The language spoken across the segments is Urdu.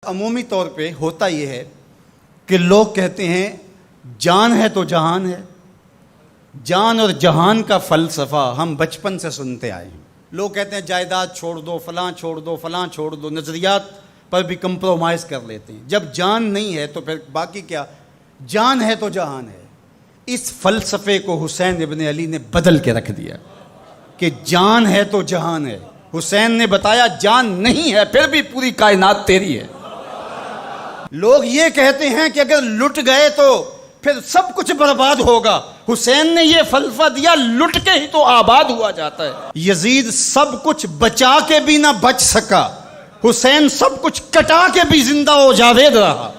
عمومی طور پہ ہوتا یہ ہے کہ لوگ کہتے ہیں جان ہے تو جہان ہے. جان اور جہان کا فلسفہ ہم بچپن سے سنتے آئے ہیں. لوگ کہتے ہیں جائیداد چھوڑ دو، فلاں چھوڑ دو، فلاں چھوڑ دو، نظریات پر بھی کمپرومائز کر لیتے ہیں. جب جان نہیں ہے تو پھر باقی کیا؟ جان ہے تو جہان ہے. اس فلسفے کو حسین ابن علی نے بدل کے رکھ دیا کہ جان ہے تو جہان ہے. حسین نے بتایا جان نہیں ہے پھر بھی پوری کائنات تیری ہے. لوگ یہ کہتے ہیں کہ اگر لٹ گئے تو پھر سب کچھ برباد ہوگا. حسین نے یہ فلسفہ دیا لٹ کے ہی تو آباد ہوا جاتا ہے. یزید سب کچھ بچا کے بھی نہ بچ سکا، حسین سب کچھ کٹا کے بھی زندہ و جاوید رہا.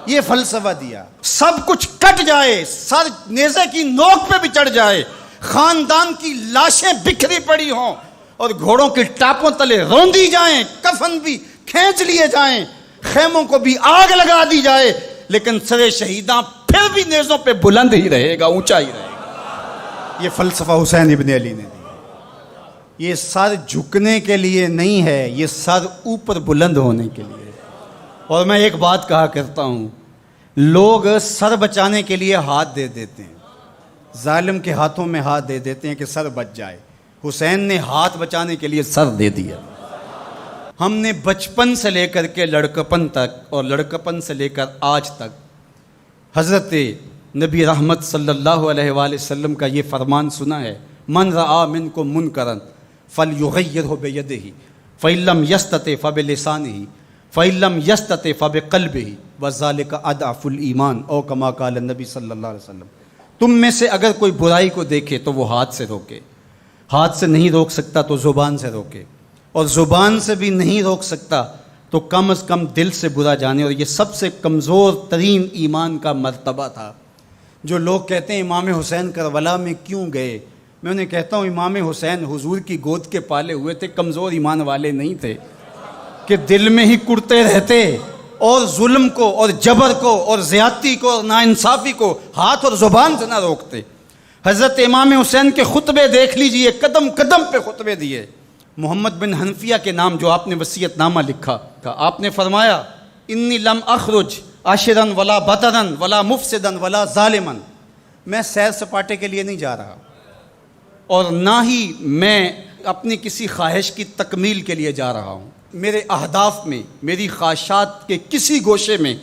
یہ فلسفہ دیا سب کچھ کٹ جائے، سر نیزے کی نوک پہ بھی چڑھ جائے، خاندان کی لاشیں بکھری پڑی ہوں اور گھوڑوں کے ٹاپوں تلے روندی جائیں، کفن بھی کھینچ لیے جائیں، خیموں کو بھی آگ لگا دی جائے، لیکن سر شہیداں پھر بھی نیزوں پہ بلند ہی رہے گا، اونچا ہی رہے گا. یہ فلسفہ حسین ابن علی نے دیا. یہ سر جھکنے کے لیے نہیں ہے، یہ سر اوپر بلند ہونے کے لیے. اور میں ایک بات کہا کرتا ہوں، لوگ سر بچانے کے لیے ہاتھ دے دیتے ہیں، ظالم کے ہاتھوں میں ہاتھ دے دیتے ہیں کہ سر بچ جائے. حسین نے ہاتھ بچانے کے لیے سر دے دیا. ہم نے بچپن سے لے کر کے لڑکپن تک اور لڑکپن سے لے کر آج تک حضرت نبی رحمت صلی اللہ علیہ وآلہ وسلم کا یہ فرمان سنا ہے، من رآ منکم منکرا فلیغیرہ بیدہ فإن لم یستطع فبلسانہ فإن لم یستطع فبقلبہ وذلک اضعف الایمان او کما قال النبی صلی اللہ علیہ وسلم. تم میں سے اگر کوئی برائی کو دیکھے تو وہ ہاتھ سے روکے، ہاتھ سے نہیں روک سکتا تو زبان سے روکے، اور زبان سے بھی نہیں روک سکتا تو کم از کم دل سے برا جانے. اور یہ سب سے کمزور ترین ایمان کا مرتبہ تھا. جو لوگ کہتے ہیں امام حسین کربلا میں کیوں گئے، میں انہیں کہتا ہوں امام حسین حضور کی گود کے پالے ہوئے تھے، کمزور ایمان والے نہیں تھے کہ دل میں ہی کڑتے رہتے اور ظلم کو اور جبر کو اور زیادتی کو اور ناانصافی کو ہاتھ اور زبان سے نہ روکتے. حضرت امام حسین کے خطبے دیکھ لیجئے، قدم قدم پہ خطبے دیے. محمد بن حنفیہ کے نام جو آپ نے وصیت نامہ لکھا تھا، آپ نے فرمایا انی لم اخرج عاشرا ولا بطرا ولا مفسدا ولا ظالما. میں سیر سپاٹے کے لیے نہیں جا رہا اور نہ ہی میں اپنی کسی خواہش کی تکمیل کے لیے جا رہا ہوں. میرے اہداف میں، میری خواہشات کے کسی گوشے میں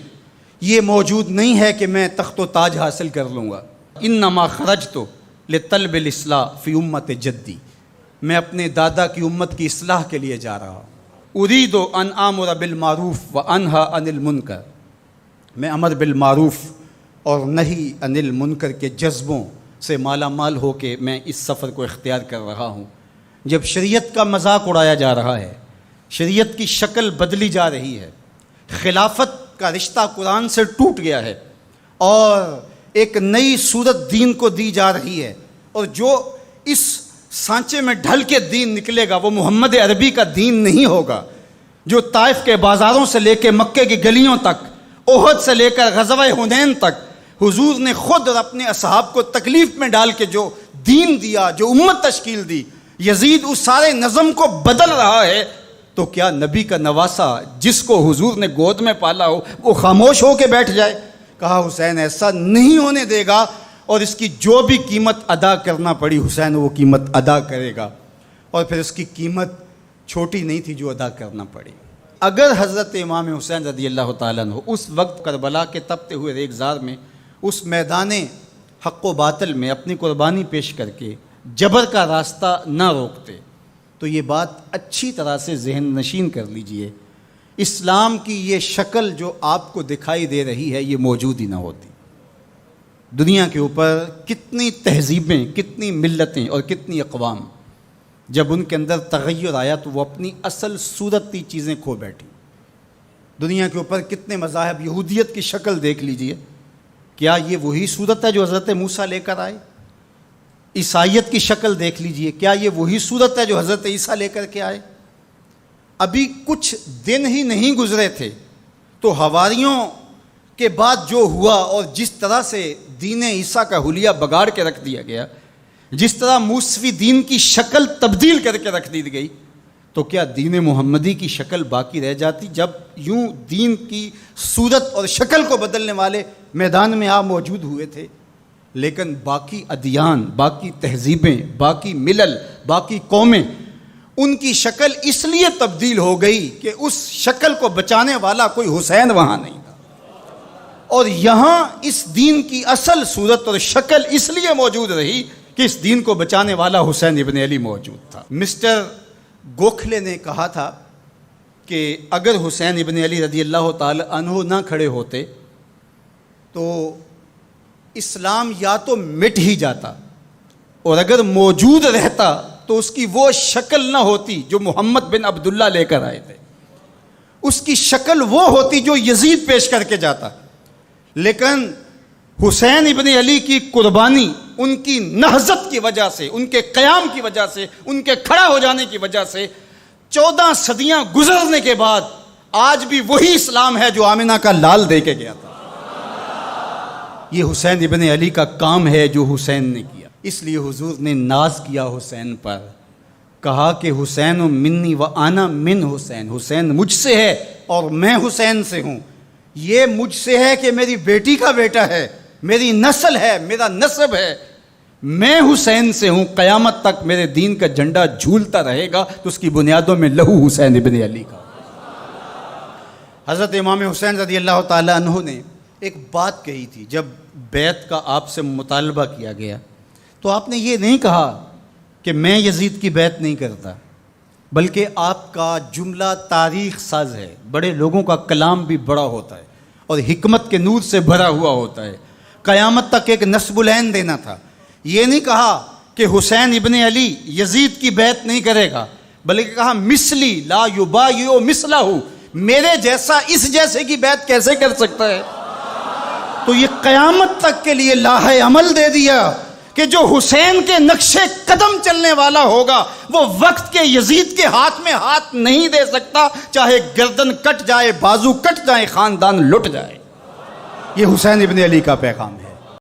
یہ موجود نہیں ہے کہ میں تخت و تاج حاصل کر لوں گا. انما خرجت لطلب الاصلاح فی امت جدی. میں اپنے دادا کی امت کی اصلاح کے لیے جا رہا ہوں. ارید ان آمر بالمعروف وانہی عن المنکر. میں امر بالمعروف اور نہی عن المنکر کے جذبوں سے مالا مال ہو کے میں اس سفر کو اختیار کر رہا ہوں. جب شریعت کا مذاق اڑایا جا رہا ہے، شریعت کی شکل بدلی جا رہی ہے، خلافت کا رشتہ قرآن سے ٹوٹ گیا ہے اور ایک نئی صورت دین کو دی جا رہی ہے، اور جو اس سانچے میں ڈھل کے دین نکلے گا وہ محمد عربی کا دین نہیں ہوگا، جو طائف کے بازاروں سے لے کے مکے کی گلیوں تک، احد سے لے کر غزوہ حنین تک حضور نے خود اور اپنے اصحاب کو تکلیف میں ڈال کے جو دین دیا، جو امت تشکیل دی. یزید اس سارے نظم کو بدل رہا ہے، تو کیا نبی کا نواسا جس کو حضور نے گود میں پالا ہو وہ خاموش ہو کے بیٹھ جائے؟ کہا حسین ایسا نہیں ہونے دے گا، اور اس کی جو بھی قیمت ادا کرنا پڑی حسین وہ قیمت ادا کرے گا. اور پھر اس کی قیمت چھوٹی نہیں تھی جو ادا کرنا پڑی. اگر حضرت امام حسین رضی اللہ تعالیٰ عنہ اس وقت کربلا کے تپتے ہوئے ریگزار میں، اس میدان حق و باطل میں اپنی قربانی پیش کر کے جبر کا راستہ نہ روکتے تو یہ بات اچھی طرح سے ذہن نشین کر لیجئے، اسلام کی یہ شکل جو آپ کو دکھائی دے رہی ہے یہ موجود ہی نہ ہوتی. دنیا کے اوپر کتنی تہذیبیں، کتنی ملتیں اور کتنی اقوام، جب ان کے اندر تغیر آیا تو وہ اپنی اصل صورتی چیزیں کھو بیٹھی. دنیا کے اوپر کتنے مذاہب، یہودیت کی شکل دیکھ لیجئے، کیا یہ وہی صورت ہے جو حضرت موسیٰ لے کر آئے؟ عیسائیت کی شکل دیکھ لیجئے، کیا یہ وہی صورت ہے جو حضرت عیسیٰ لے کر کے آئے؟ ابھی کچھ دن ہی نہیں گزرے تھے تو حواریوں کے بعد جو ہوا اور جس طرح سے دین عیسیٰ کا حلیہ بگاڑ کے رکھ دیا گیا، جس طرح موسوی دین کی شکل تبدیل کر کے رکھ دی گئی، تو کیا دین محمدی کی شکل باقی رہ جاتی؟ جب یوں دین کی صورت اور شکل کو بدلنے والے میدان میں آپ موجود ہوئے تھے، لیکن باقی ادیان، باقی تہذیبیں، باقی ملل، باقی قومیں، ان کی شکل اس لیے تبدیل ہو گئی کہ اس شکل کو بچانے والا کوئی حسین وہاں نہیں تھا، اور یہاں اس دین کی اصل صورت اور شکل اس لیے موجود رہی کہ اس دین کو بچانے والا حسین ابن علی موجود تھا۔ مسٹر گوکھلے نے کہا تھا کہ اگر حسین ابن علی رضی اللہ تعالی عنہ نہ کھڑے ہوتے تو اسلام یا تو مٹ ہی جاتا، اور اگر موجود رہتا تو اس کی وہ شکل نہ ہوتی جو محمد بن عبداللہ لے کر آئے تھے، اس کی شکل وہ ہوتی جو یزید پیش کر کے جاتا۔ لیکن حسین ابن علی کی قربانی، ان کی نہضت کی وجہ سے، ان کے قیام کی وجہ سے، ان کے کھڑا ہو جانے کی وجہ سے 14 صدیاں گزرنے کے بعد آج بھی وہی اسلام ہے جو آمنہ کا لال دے کے گیا تھا۔ یہ حسین ابن علی کا کام ہے جو حسین نے کیا۔ اس لیے حضور نے ناز کیا حسین پر، کہا کہ حسین منی و انا من حسین، حسین مجھ سے ہے اور میں حسین سے ہوں۔ یہ مجھ سے ہے کہ میری بیٹی کا بیٹا ہے، میری نسل ہے، میرا نسب ہے، میں حسین سے ہوں، قیامت تک میرے دین کا جھنڈا جھولتا رہے گا، تو اس کی بنیادوں میں لہو حسین ابن علی کا۔ حضرت امام حسین رضی اللہ تعالی عنہ نے ایک بات کہی تھی جب بیعت کا آپ سے مطالبہ کیا گیا، تو آپ نے یہ نہیں کہا کہ میں یزید کی بیعت نہیں کرتا، بلکہ آپ کا جملہ تاریخ ساز ہے، بڑے لوگوں کا کلام بھی بڑا ہوتا ہے اور حکمت کے نور سے بھرا ہوا ہوتا ہے، قیامت تک ایک نصب العین دینا تھا۔ یہ نہیں کہا کہ حسین ابن علی یزید کی بیعت نہیں کرے گا، بلکہ کہا مثلی لا یبایع مثلہ، میرے جیسا اس جیسے کی بیعت کیسے کر سکتا ہے؟ تو یہ قیامت تک کے لیے لاہ عمل دے دیا کہ جو حسین کے نقشے قدم چلنے والا ہوگا وہ وقت کے یزید کے ہاتھ میں ہاتھ نہیں دے سکتا، چاہے گردن کٹ جائے، بازو کٹ جائے، خاندان لٹ جائے۔ یہ حسین ابن علی کا پیغام ہے۔